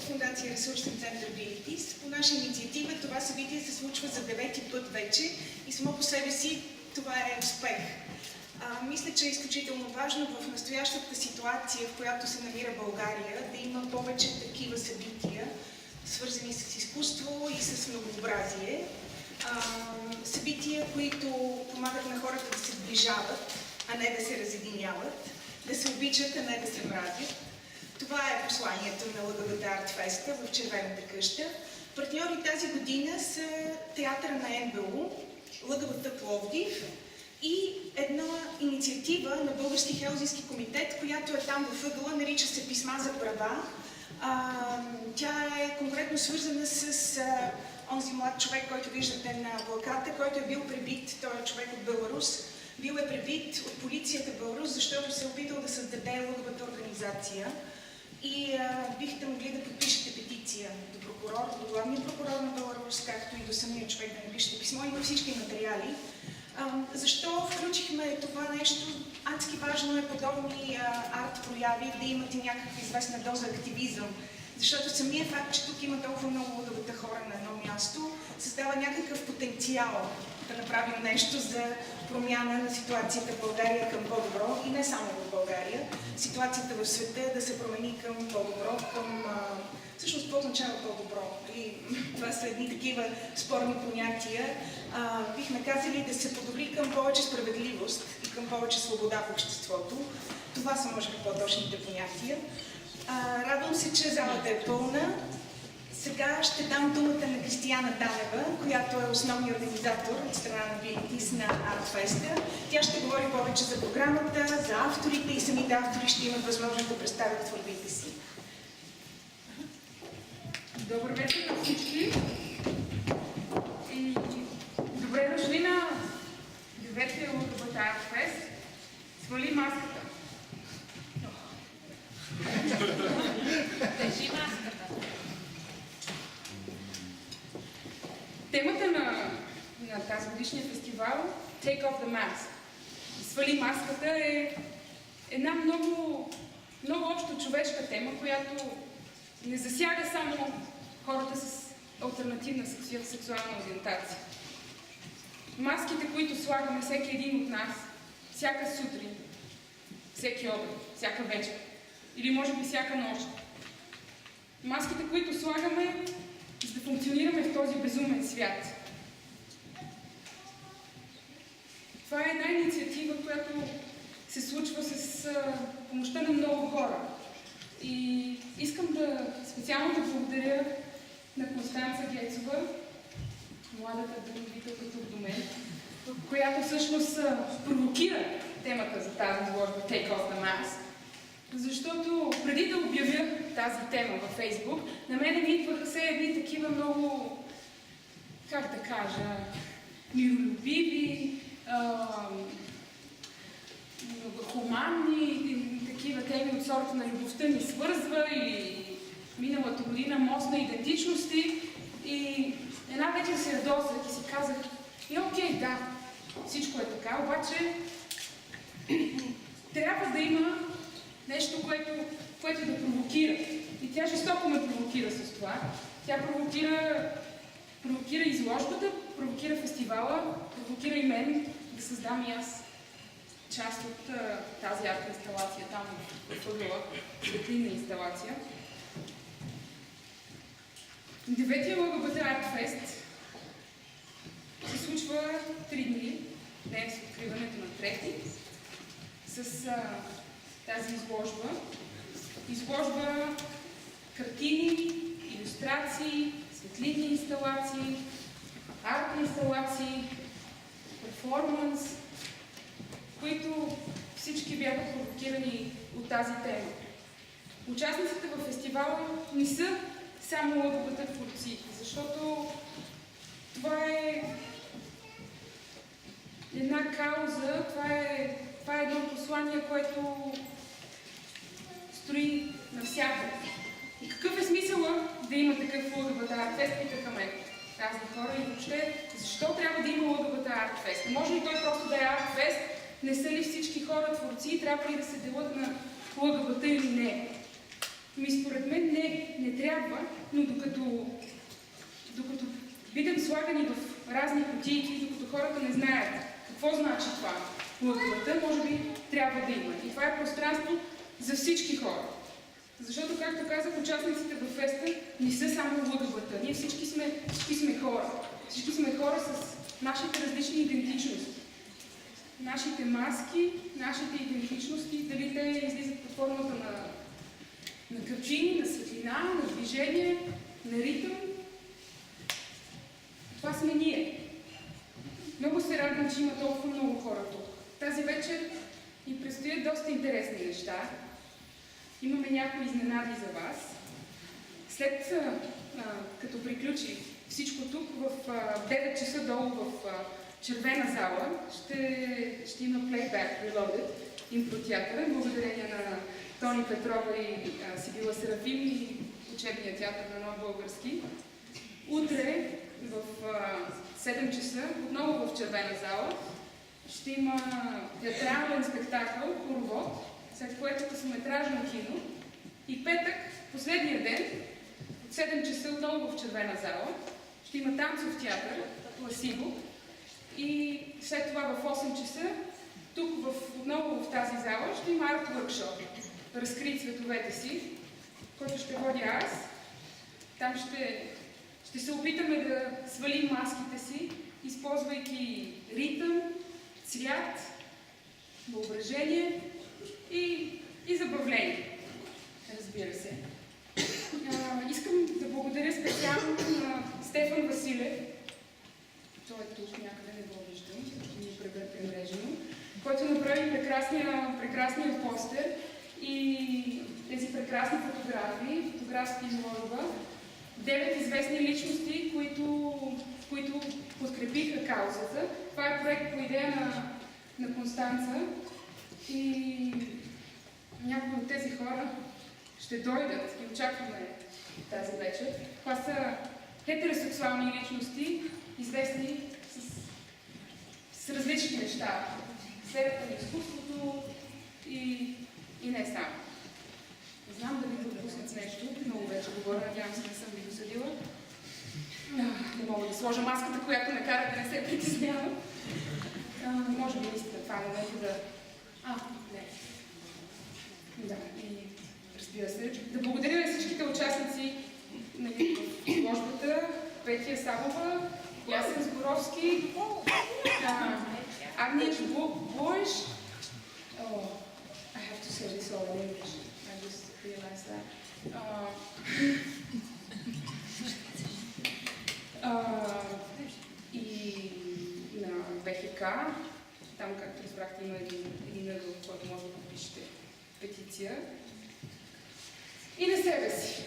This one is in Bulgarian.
Фондация Ресурсен център Билитис. По наша инициатива това събитие се случва за 9-ти път вече и само по себе си това е успех. Мисля, че е изключително важно в настоящата ситуация, в която се намира България, да има повече такива събития, свързани с изкуство и с многообразие. Събития, които помагат на хората да се сближават, а не да се разединяват, да се обичат, а не да се мразят. Това е посланието на ЛГБТ Арт Феста в Червената къща. Партньори тази година са театъра на НБУ, ЛГБТ Пловдив и една инициатива на Български хелзински комитет, която е там в ъгъла, нарича се Писма за права. Тя е конкретно свързана с онзи млад човек, който виждате на плаката, който е бил пребит, той е човек от Беларус. Бил е пребит от полицията в Беларус, защото се е опитал да създаде ЛГБТ организация. И бихте могли да подпишете петиция до прокурор, до главния прокурор на Беларус, както и до самия човек да напишете писмо. Има всички материали. Защо включихме това нещо? Адски важно е подобни арт-прояви да имат и някаква известна доза активизъм. Защото самия факт, че тук има толкова много ЛГБТ хора на едно място, създава някакъв потенциал да направим нещо за промяна на ситуацията в България към по-добро и не само в България. Ситуацията в света да се промени към по-добро, към... Всъщност, какво означава по-добро? Това са едни такива спорни понятия. Бихме казали да се подобри към повече справедливост и към повече свобода в обществото. Това са, може би, по-точните понятия. Радвам се, че залата е пълна. Сега ще дам думата на Кристияна Данева, която е основният организатор от страна на Билитис на Артфеста. Тя ще говори повече за програмата, за авторите и самите автори ще имат възможност да представят творбите си. Добър вечер на всички и добре дошли на 9-ти ЛГБТ Артфест. Свали маската. Държи маската. Темата на тази годишния фестивал Take off the mask. Свали маската е една много общо човешка тема, която не засяга само хората с алтернативна сексуална ориентация. Маските, които слагаме всеки един от нас, всяка сутрин, всеки обед, всяка вечер или може би всяка нощ. Маските, които слагаме, за да функционираме в този безумен свят. Това е една инициатива, която се случва с помощта на много хора. И искам специално да благодаря на Констанца Гецова, младата дълновителка тук до мен, която всъщност провокира темата за тази изложба Take off the mask. Защото преди да обявя тази тема във Фейсбук, на мен ми идваха се едни такива много, как да кажа, миролюбиви, хуманни, такива теми от сорта на любовта ни свързва или миналата година мост на идентичности. И една вечер се ядосах и си казах, окей, да, всичко е така, обаче трябва да има нещо, което да провокира. И тя жестоко ме провокира с това. Тя провокира изложбата, провокира фестивала, провокира и мен да създам и аз част от тази арт-инсталация там в ъгъла, светлинна инсталация. 9-ти ЛГБТ Артфест се случва 3 дни, днес откриването на 3-ти, с тази изложба. Изложба картини, илюстрации, светлинни инсталации, арт инсталации, перформанс, които всички бяха провокирани от тази тема. Участниците във фестивала не са само ЛГБТ творци, защото това е една кауза, това е едно послание, което строи навсякъде. И какъв е смисъла да има такъв ЛГБТ Артфест, питаха мен разни хора и въобще, защо трябва да има ЛГБТ Артфест? Може ли той просто да е Артфест? Не са ли всички хора творци? Трябва ли да се делят на ЛГБТ или не? Според мен не трябва трябва, но докато бидем слагани в разни кутийки, докато хората не знаят какво значи това ЛГБТ, може би трябва да има. И това е пространство за всички хора. Защото, както казах, участниците в феста не са само ЛГБТ. Ние всички сме хора. Всички сме хора с нашите различни идентичности. Нашите маски, нашите идентичности, дали те излизат под формата на качини, на светлина, на движение, на ритъм. Това сме ние. Много се радвам, че има толкова много хора тук. Тази вечер ни предстоят доста интересни неща. Имаме някои изненади за вас. След като приключи всичко тук, в 9 часа долу в червена зала ще има Playback Reloaded, импротеатър, благодарение на Тони Петрова и Сибила Серафим и учебния театър на Нов български. Утре в 7 часа, отново в червена зала, ще има театрален спектакъл, хоровод, след което късометражно кино. И петък, последния ден, от 7 часа отново в червена зала, ще има танцов театър, Ласиво. И след това в 8 часа, тук отново в тази зала, ще има арт workshop. Разкри цветовете си, който ще водя аз. Там ще се опитаме да свалим маските си, използвайки ритъм, цвят, въображение и забавление, разбира се. Искам да благодаря специално на Стефан Василев, той е тук някъде, не го виждам, защото ни е пренрежено, който направи прекрасния постер и тези прекрасни фотографии, фотографски изложба. 9 известни личности, които подкрепиха каузата. Това е проект по идея на Констанца и някои от тези хора ще дойдат и очакваме тази вечер. Това са хетеросексуални личности, известни с различни неща. Сферата на изкуството и не само. Не знам дали пропуснат нещо, много вече говоря, надявам се, не съм ви досъдила. Не мога да сложа маската, която ме кара да не се притеснявам. Може би наистина това е момента да... Не. Да, и разбира се, да благодаря на всичките участници в изложбата. Петя Сабова, Ясен Сборовски, Агнеш Бойш. I have to say this all in English. I just realized that. И на БХК, там, както разбрахте, има един ъгъл, в който може да подпишете петиция. И на себе си.